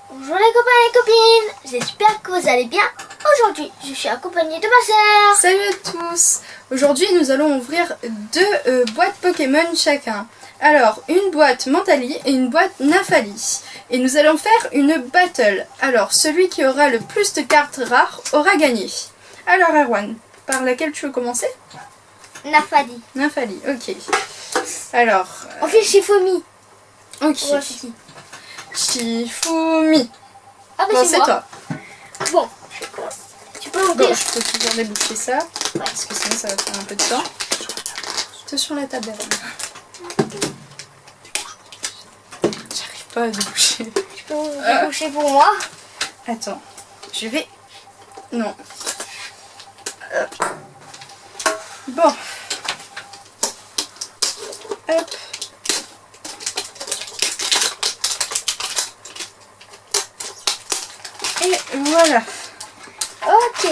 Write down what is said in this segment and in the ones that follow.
Bonjour les copains et les copines, j'espère que vous allez bien. Aujourd'hui, je suis accompagnée de ma sœur. Salut à tous. Aujourd'hui, nous allons ouvrir deux boîtes Pokémon chacun. Alors, une boîte Mentali et une boîte Nafali. Et nous allons faire une battle. Alors, celui qui aura le plus de cartes rares aura gagné. Alors, Erwan, par laquelle tu veux commencer? Nafali. Nafali, ok. Alors, On fait Shifumi. ok. Ouais, c'est qui? Shifumi. Ah bah Bon, c'est c'est moi. toi. Bon, tu peux Bon, ouvrir. je peux toujours déboucher ça. Parce que sinon, ça va prendre un peu de temps. Attention la table, Erwan. J'arrive pas à déboucher. Tu peux déboucher pour moi. Attends, je vais... Non. Bon. Hop. Et voilà. Ok.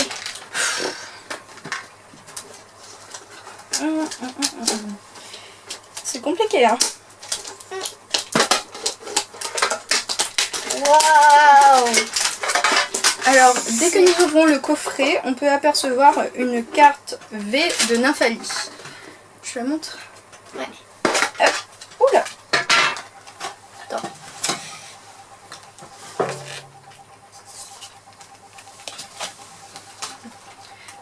C'est compliqué, hein. Waouh. Alors, dès que nous ouvrons le coffret, on peut apercevoir une carte V de Nafali. Je la montre. Ouais. Oula. Attends.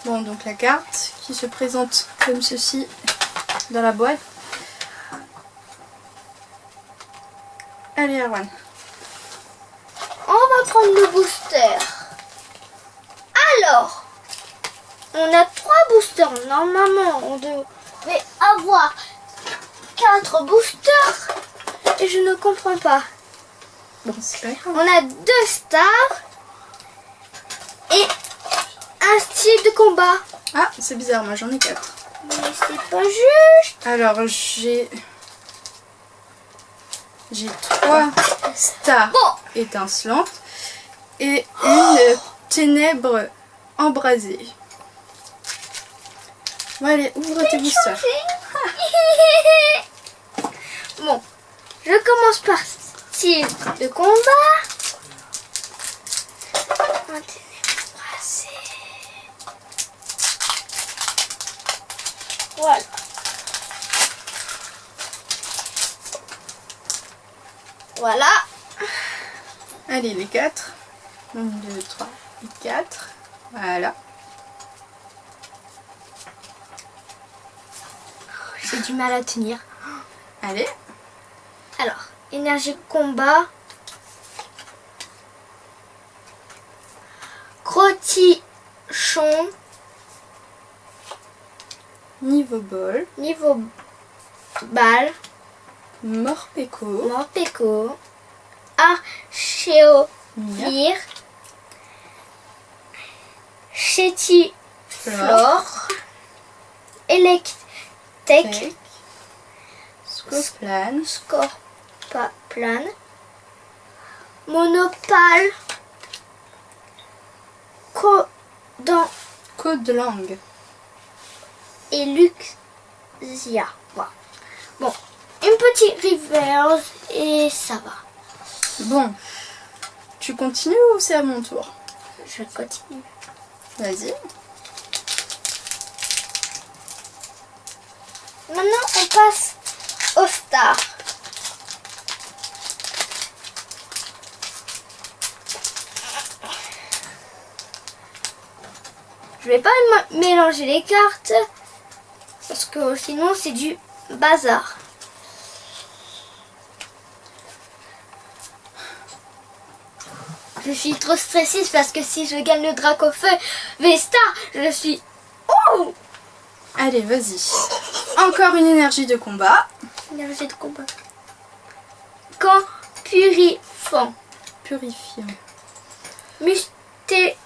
Bon, donc la carte qui se présente comme ceci dans la boîte. Allez, Erwan. On va prendre le booster. Alors, on a 3 boosters. Normalement, on devait avoir 4 boosters. Et je ne comprends pas. Bon, c'est pas grave. On a 2 stars et un style de combat. Ah, c'est bizarre, moi j'en ai 4. Mais c'est pas juste. Alors, j'ai 3 stars Bon, étincelantes et une ténèbre embrasée. Bon, allez, ouvre tes boosters. bon, je commence par style de combat. Un ténèbre embrasé. Voilà. Voilà. Allez, les 4. 1, 2, 3 et 4. Voilà. J'ai du mal à tenir. Allez. Alors, énergie combat. Crotichon. Niveau bol. Niveau balle. Morpeko. Morpeko. Archéophyre. Mia. Chétiflore. Electek. Tech. Scoplan. Scorpaplan. Monopale. Codelang. Et Luxia. Voilà. Bon, une petite reverse et ça va. Bon. Tu continues ou c'est à mon tour? Je continue. Vas-y. Maintenant, on passe au star. Je vais pas mélanger les cartes parce que sinon c'est du bazar. Je suis trop stressée parce que si je gagne le Dracofeu Vesta, je suis... Oh! Allez, vas-y. Encore une énergie de combat. Énergie de combat. Quand purifant. Purifiant. Mustéflo.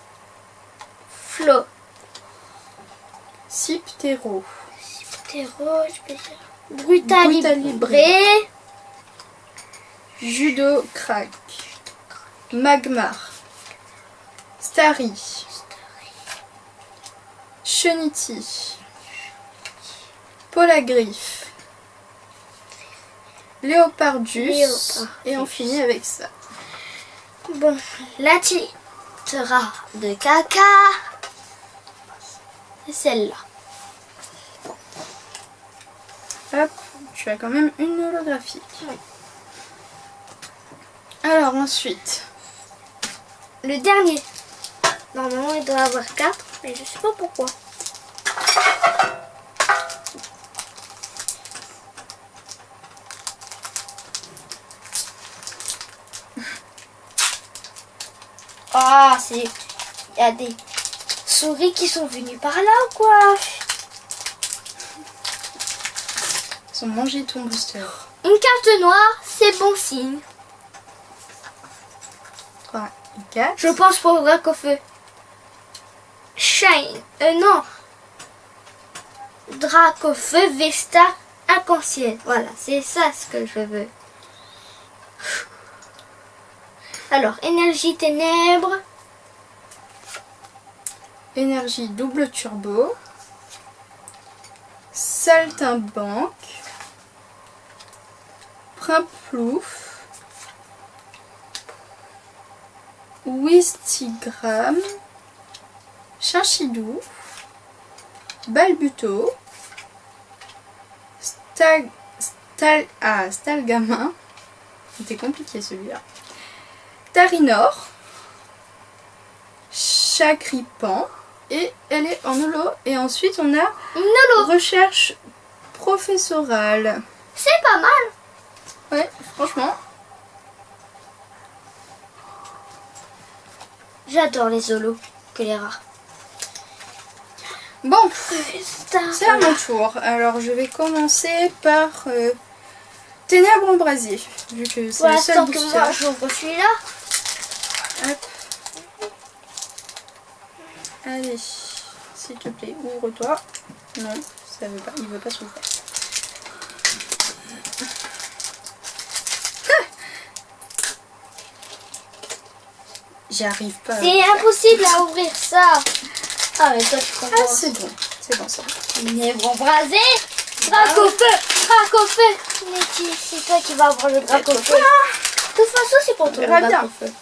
Cyptero. Terreau, je peux dire. Brutalibré. Judo crack. Magmar. Starry. Cheniti. Polagriffe. Léopardus. Léopardus. Et on finit avec ça. Bon, la titre de caca. C'est celle-là. Hop, tu as quand même une holographique. Oui. Alors ensuite, Le dernier. Normalement, il doit avoir 4, mais je sais pas pourquoi. Ah, c'est... Il y a des souris qui sont venues par là ou quoi? ils ont mangé ton booster. Une carte noire, c'est bon signe. 3 et 4. Je pense pour le Dracofeu. Shine. Non. Dracofeu, Vesta, Arc-en-Ciel. Voilà, c'est ça ce que je veux. Alors, énergie ténèbres. Énergie double turbo. Saltimbanque. Primplouf. Wistigram. Chinchidou. Balbuto. Stalgamin. C'était compliqué celui-là. Tarinor. Chagripan. Et elle est en holo. Et ensuite on a Une holo. recherche professorale. C'est pas mal. Ouais, franchement. J'adore les holos que les rares. Bon, Vesta. c'est à mon tour. Alors je vais commencer par Ténèbres embrasées. Vu que c'est Pour le seul l'instant que booster. moi j'ouvre celui-là. Hop. Allez, s'il te plaît, ouvre-toi. Non, ça veut pas, il veut pas s'ouvrir. J'y arrive pas. C'est impossible à ouvrir ça. Ah mais toi tu Ah, comprends. c'est bon, c'est bon ça. Ténèbres embrasées. Dracofeu. Dracofeu. Mais c'est toi qui vas avoir le Dracofeu. De toute façon c'est pour toi le verra bien. Dracofeu.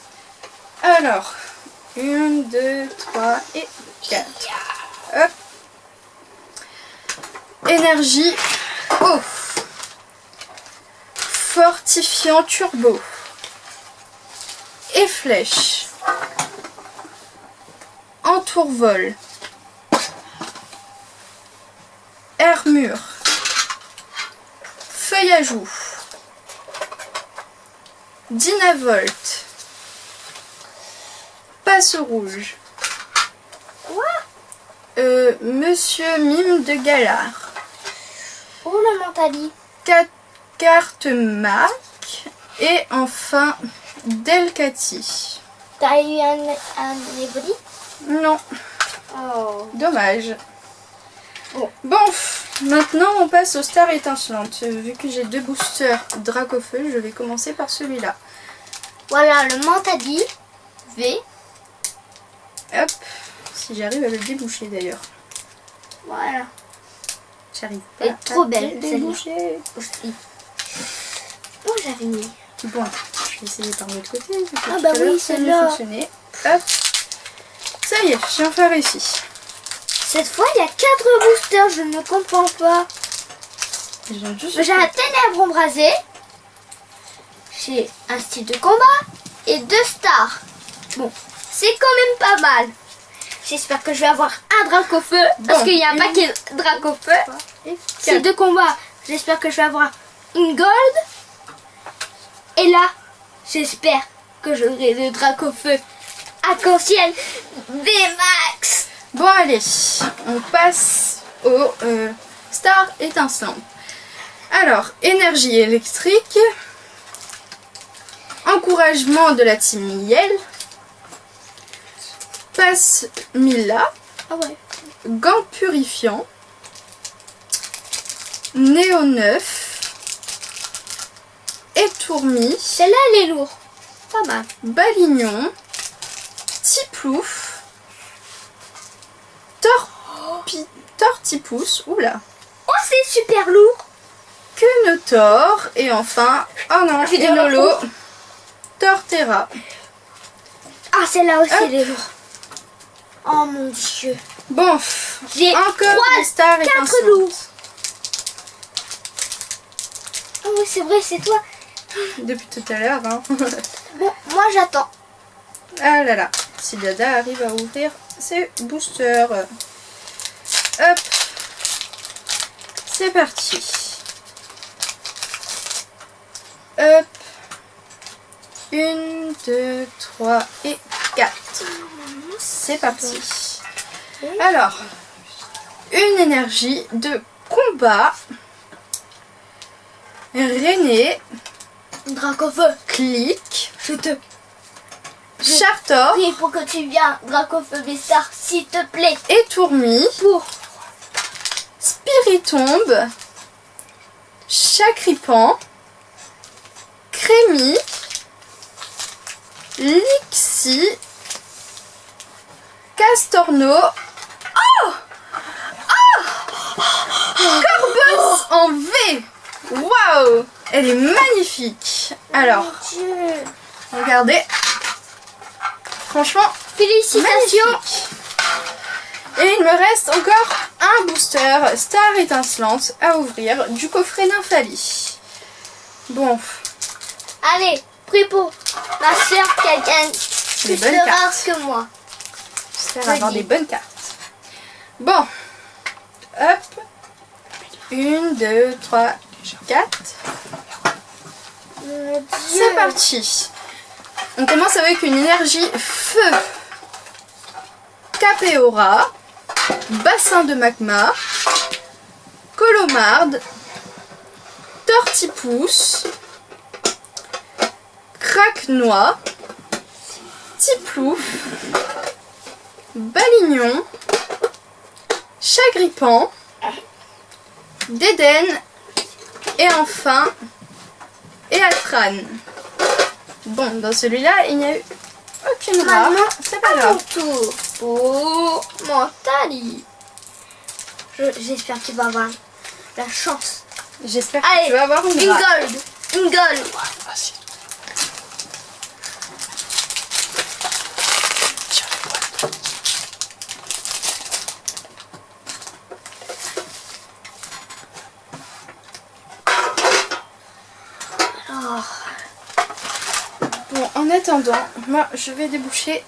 Alors, 1, 2, 3 et 4. Hop. Énergie eau. Fortifiant turbo. Et flèche. Entourvol. Armure. Feuille à joue. Dynavolt. Passe rouge. Quoi? Monsieur Mime de Galard. Oh le Mentali. 4 cartes Mac. Et enfin Delcati. T'as eu un éboli? Non, Oh. dommage. Bon. Bon, maintenant on passe aux stars étincelantes. Vu que j'ai 2 boosters Dracofeu, je vais commencer par celui-là. Voilà le Mentali. V. Hop, si j'arrive à le déboucher d'ailleurs. Voilà. J'arrive Elle est pas trop à belle, le celle-là. déboucher. Aussi. Oh j'avais mis. Bon, je vais essayer par l'autre côté. vu que Ah tout bah à l'heure, oui, ça a celle-là. fonctionné. Hop, ça y est, j'ai enfin réussi. Cette fois il y a 4 boosters, je ne comprends pas. J'ai un ténèbre embrasé. J'ai un style de combat et 2 stars. Bon, c'est quand même pas mal. J'espère que je vais avoir un Dracofeu parce Bon, qu'il y a un une, paquet de Dracofeu. Et Style de combat, j'espère que je vais avoir une gold. Et là, j'espère que j'aurai le Dracofeu arc-en-ciel VMAX. Bon allez, on passe au star étincelant. Alors, énergie électrique, encouragement de la team Miel, passe Mila, Ah ouais. gant purifiant, néo neuf, étourmi, Celle-là, elle est lourde. Pas mal. balignon, tiplouf, tortipousse, oula, Oh, c'est super lourd. Quenotor et enfin, oh non, Je vais et dire Lolo, Torterra. Ah, celle-là aussi, Hop. elle est lourde. Oh mon Dieu. Bon, J'ai encore 3, des stars 4 étincelantes. loups. Oh oui, c'est vrai, c'est toi. Depuis tout à l'heure. Hein. Bon, moi j'attends. Ah là là. Si Dada arrive à ouvrir ses boosters. Hop. C'est parti. Hop. 1, 2, 3 et 4. C'est parti. Alors, une énergie de combat. René, Dracofeu, Click, je te Chartor prie pour que tu viennes, Dracofeu Bestar, s'il te plaît. et Tourmi, Pour Spiritombe, Chacripan, Crémi, Lixi, Castorno, Corbos en V. Waouh, elle est magnifique. Alors, Dieu. regardez. Franchement, Félicitations. magnifique. Et il me reste encore un booster Star étincelante à ouvrir du coffret Nymphalie. Bon, Allez, prie pour ma soeur qui a gagné Les plus bonnes de cartes. rares que moi. j'espère avoir des bonnes cartes. Bon, hop. 1, 2, 3, 4. Mon Dieu. C'est parti. On commence avec une énergie feu. Capéora, bassin de magma, colomarde, tortipousse, craque-noix, tiplouf, balignon, chagripan, dédène et enfin Eatran. Bon, dans celui-là, il n'y a eu aucune rare. Maman, C'est pas à mon grave. tour. Pour Mentali. J'espère qu'il va avoir la chance. J'espère que Allez, tu vas avoir une une rare. gold. Une gold. Alors, Bon, en attendant, moi, je vais déboucher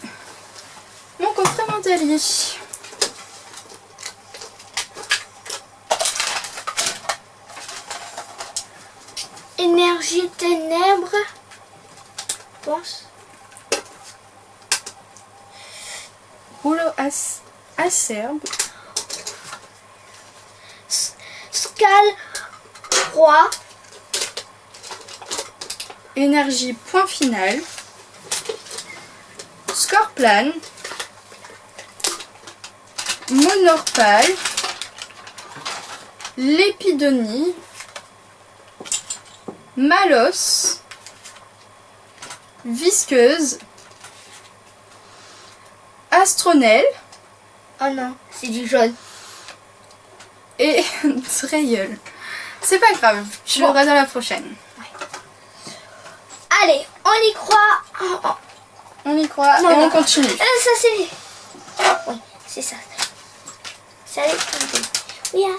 mon coffret Mentali. énergie ténèbres. Je pense. Rouleau acerbe. Scale 3. Énergie point final. Scorplan. Monorpale. Lépidonie. Malos. Visqueuse. Astronelle. Oh non, c'est du jaune. Et Treilleul. C'est pas grave, je l'aurai dans la prochaine. Allez, on y croit. Oh, On y croit Non, et non. on continue. ça c'est... Oui, c'est ça. Ça allait tomber. Oui, hein.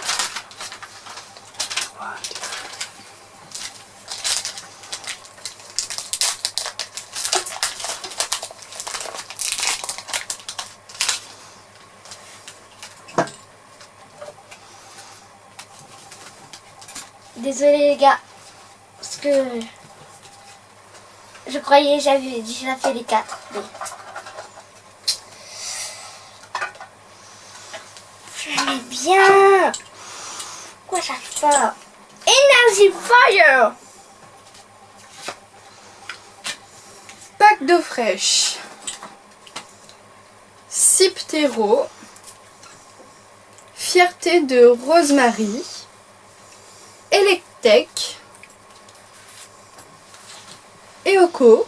Désolée les gars, parce que je croyais que j'avais déjà fait les 4. Mais... J'aimais bien. Pourquoi j'arrive pas? Energy Fire. Pack d'eau fraîche. Ciptéro. Fierté de Rosemary. Electech. Eoko.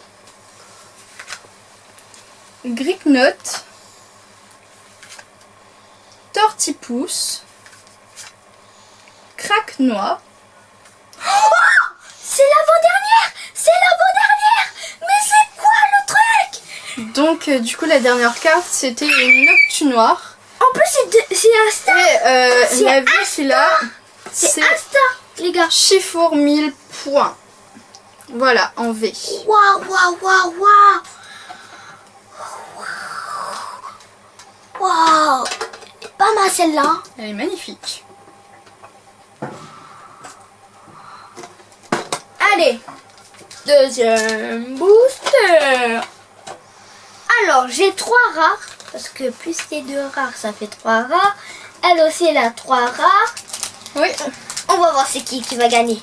Gricknote. Tortipousse. Craque-noix. C'est l'avant-dernière. C'est l'avant-dernière. Mais c'est quoi le truc? Donc du coup la dernière carte c'était une Noctunoir. En plus, c'est un star. Et C'est la un vue celui-là, C'est un star, les gars. Chiffre 1000 points. Voilà, en V. Waouh, waouh, waouh, waouh. Waouh. Pas mal celle-là. Elle est magnifique. Allez, deuxième booster. Alors, j'ai 3 rares. Parce que plus les 2 rares, ça fait 3 rares. Elle aussi, elle a 3 rares. Oui, On va voir c'est qui va gagner.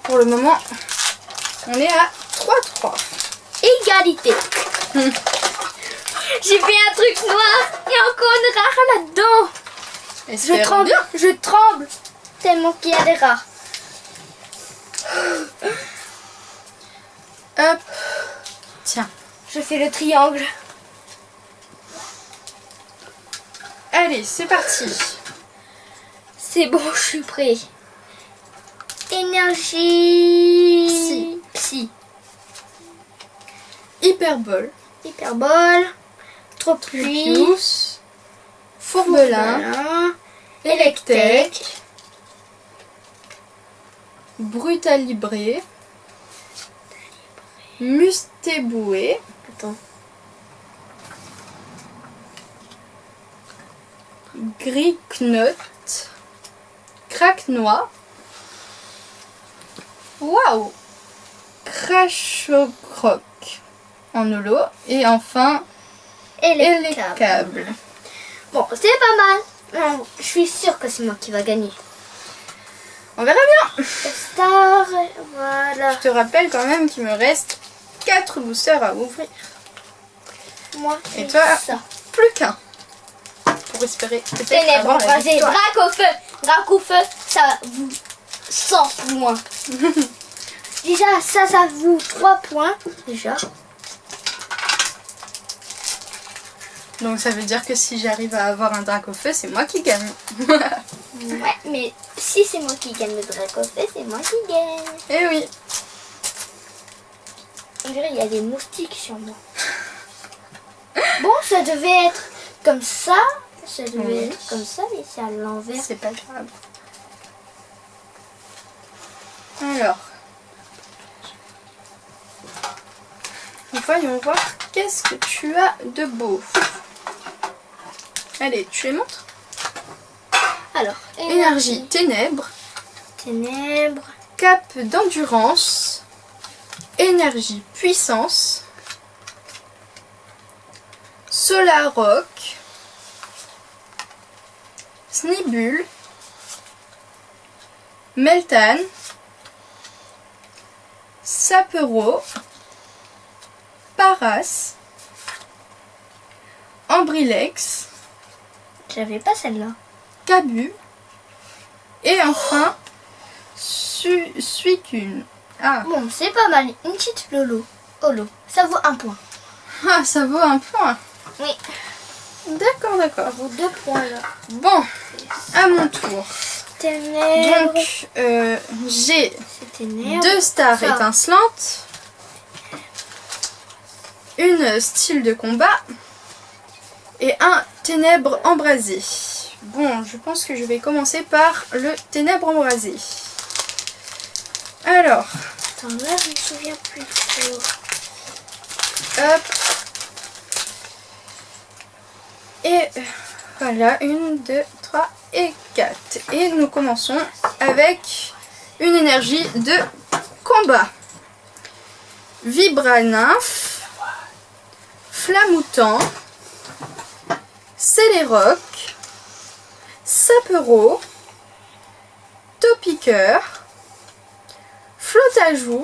pour le moment, on est à 3-3. Égalité. J'ai fait un truc noir. Il y a encore une rare là-dedans. Je tremble, je tremble. Tellement qu'il y a des rares. Hop. Tiens. Je fais le triangle. Allez, c'est parti. C'est bon, je suis prêt. Énergie. Psy. Hyperbole. Hyperbole. Tropius. Tropius. Fourbelin. Electek. Brutalibré. Mustéboué. Attends. Gricnote. Craquenois. Waouh. Crachocroc en holo. Et enfin, Electable. Bon, c'est pas mal. Non, je suis sûre que c'est moi qui va gagner. On verra bien. Star, voilà. Je te rappelle quand même qu'il me reste 4 boosters à ouvrir. Moi, Et c'est toi, ça. plus qu'un. Pour espérer peut-être Ténèbres avoir la embrasées, victoire. drac au feu. Drac au feu, ça vous 100 points. Déjà, ça vous 3 points. Déjà. Donc ça veut dire que si j'arrive à avoir un drac au feu, c'est moi qui gagne. Ouais, mais si c'est moi qui gagne le drac au feu, c'est moi qui gagne. Eh oui. On dirait qu'il y a des moustiques sur moi. Bon, ça devait être comme ça. Ça devait Oui. être comme ça, mais c'est à l'envers. C'est pas grave. Alors. Voyons voir qu'est-ce que tu as de beau. Allez, tu les montres. Alors, Énergie ténèbres. ténèbres, Cap d'endurance. Énergie puissance. Solar Rock. Snibule. Meltan. Sapero. Paras. Ambrilex. j'avais pas celle-là. Cabu. Et enfin, Suicune. Ah. Bon, c'est pas mal. Une petite Lolo. Holo. Ça vaut 1 point. Ah, ça vaut un point. Oui. D'accord, Ça d'accord. vaut 2 points là. Bon, à mon tour. Ténèbres. Donc, j'ai C'est ténèbres. 2 stars Ça. étincelantes. Une style de combat. Et un ténèbres embrasé. Bon, je pense que je vais commencer par le ténèbres embrasé. Alors, Attends, là, je me souviens plus trop. hop. Et voilà, 1, 2, 3 et 4. Et nous commençons avec une énergie de combat. Vibranymphe, Flamoutant, Céléroc, Sapero, Topiqueur, Flottajoux,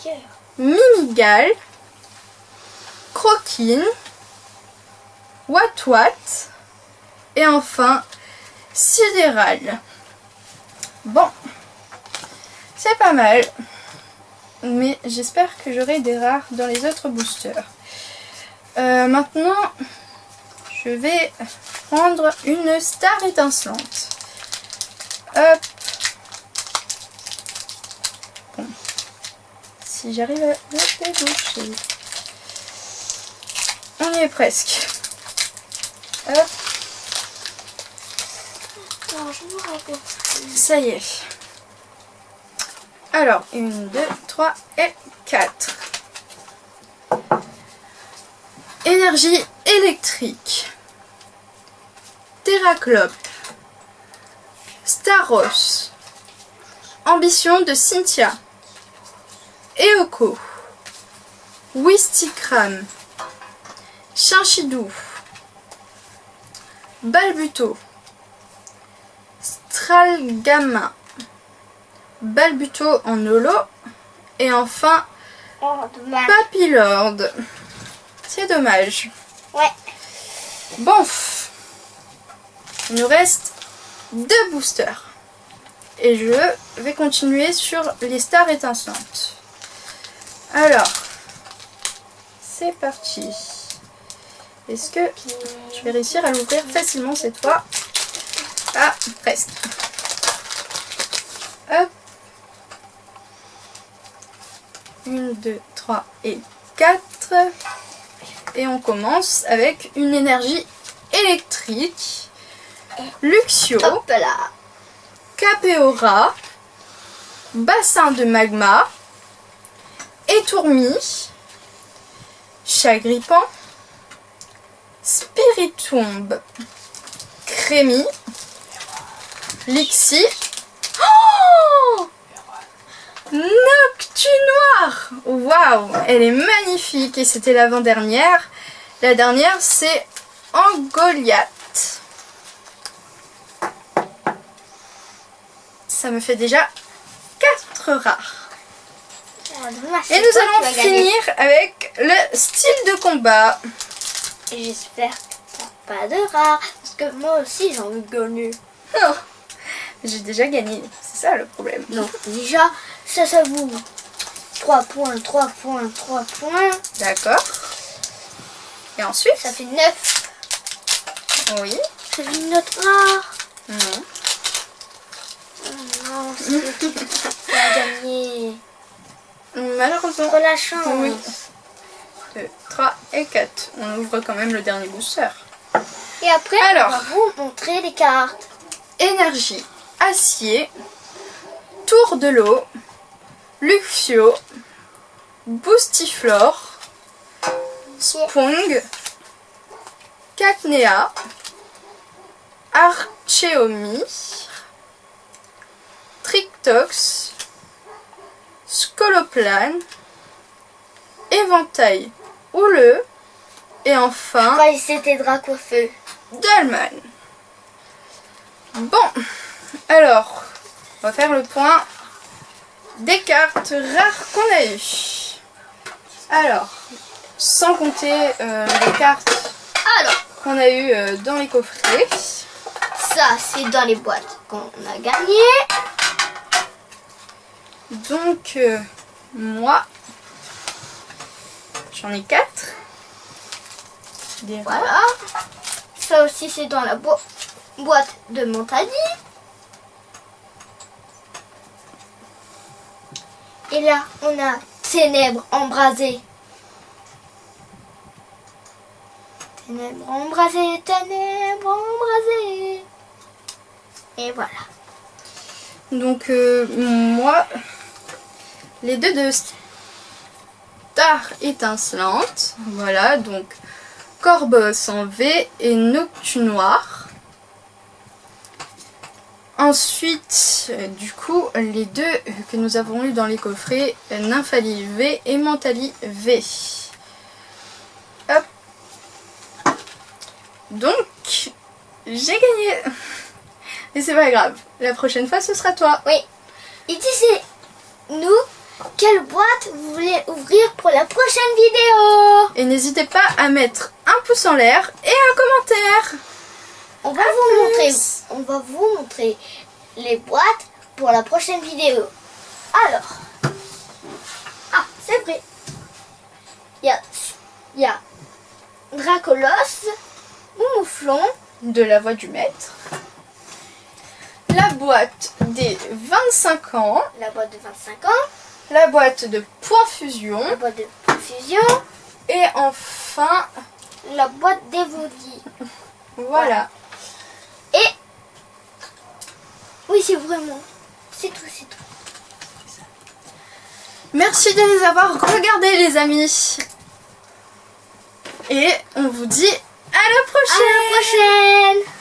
Pierre. Mimigale, Croquine, Watwat et enfin Sidéral. Bon, c'est pas mal, mais j'espère que j'aurai des rares dans les autres boosters. Maintenant, je vais prendre une star étincelante. Hop. Bon. Si j'arrive à la déboucher. on y est presque. Hop, Attends, je me rappelle. ça y est. Alors, 1, 2, 3 et 4. Énergie électrique. Terraclope. Staros. Ambition de Cynthia. Eoko. Wistikram. Chinchidou. Balbuto. Stralgamma. Balbuto en holo. Et enfin, Oh, dommage. Papilord. C'est dommage. Ouais. Bon. Il nous reste 2 boosters. Et je vais continuer sur les stars étincelantes. Alors, c'est parti. Est-ce que je vais réussir à l'ouvrir facilement cette fois? Ah, presque. Hop. 1, 2, 3 et 4. Et on commence avec une énergie électrique. Luxio. Hop là. Capeora. Bassin de magma. Étourmi. Chagripan. Spiritombe. Crémi. Lixie. Oh, Noctunoir. Waouh, elle est magnifique et c'était l'avant-dernière. La dernière c'est Angoliath. Ça me fait déjà 4 rares. Oh, dommage, Et c'est nous toi allons qui vas gagner. finir avec le style de combat. Et j'espère que t'as pas de rare. Parce que moi aussi j'ai envie de gagner. Oh, j'ai déjà gagné, c'est ça le problème. Non, déjà, ça vaut 3 points, 3 points, 3 points. D'accord. Et ensuite, Ça fait 9. oui, Ça fait une note rare. non. Oh non, c'est qui va gagner. Malheureusement. Trop la chance. Oui. 2, 3 et 4. On ouvre quand même le dernier booster. Et après, Alors. on va vous montrer les cartes. Énergie, acier, tour de l'eau, Luxio, Boostiflore, Spong, Cacnea, Archeomir, Trictox, Scoloplan, Éventail houleux et enfin Enfin, c'était Dracofeu. Dolman. Bon, alors, on va faire le point des cartes rares qu'on a eues. Alors, sans compter les cartes Alors, qu'on a eues dans les coffrets. ça, c'est dans les boîtes qu'on a gagné. Donc, moi, j'en ai 4. Des rares. Voilà. Ça aussi, c'est dans la boîte de Montagny. Et là, on a Ténèbres embrasées. Ténèbres embrasées, ténèbres embrasées. Et voilà. Donc, moi, les deux de Star étincelante. Voilà, donc Corbos en V et Noctunoir. Ensuite, du coup, les deux que nous avons eu dans les coffrets, Nymphalie V et Mentali V. Hop. Donc, j'ai gagné. Et c'est pas grave. La prochaine fois, ce sera toi. Oui. Et dites-nous quelle boîte vous voulez ouvrir pour la prochaine vidéo. Et n'hésitez pas à mettre un pouce en l'air et un commentaire. On va vous montrer les boîtes pour la prochaine vidéo. Alors, c'est vrai. Il y a Dracolos, Mouflon, De la voix du maître. La boîte des 25 ans. la boîte de 25 ans, La boîte de Point Fusion. la boîte de fusion, Et enfin, la boîte d'Evoli. Voilà. Et oui, c'est vraiment. C'est tout, c'est tout. Merci de nous avoir regardés, les amis. Et on vous dit à la prochaine. À la prochaine.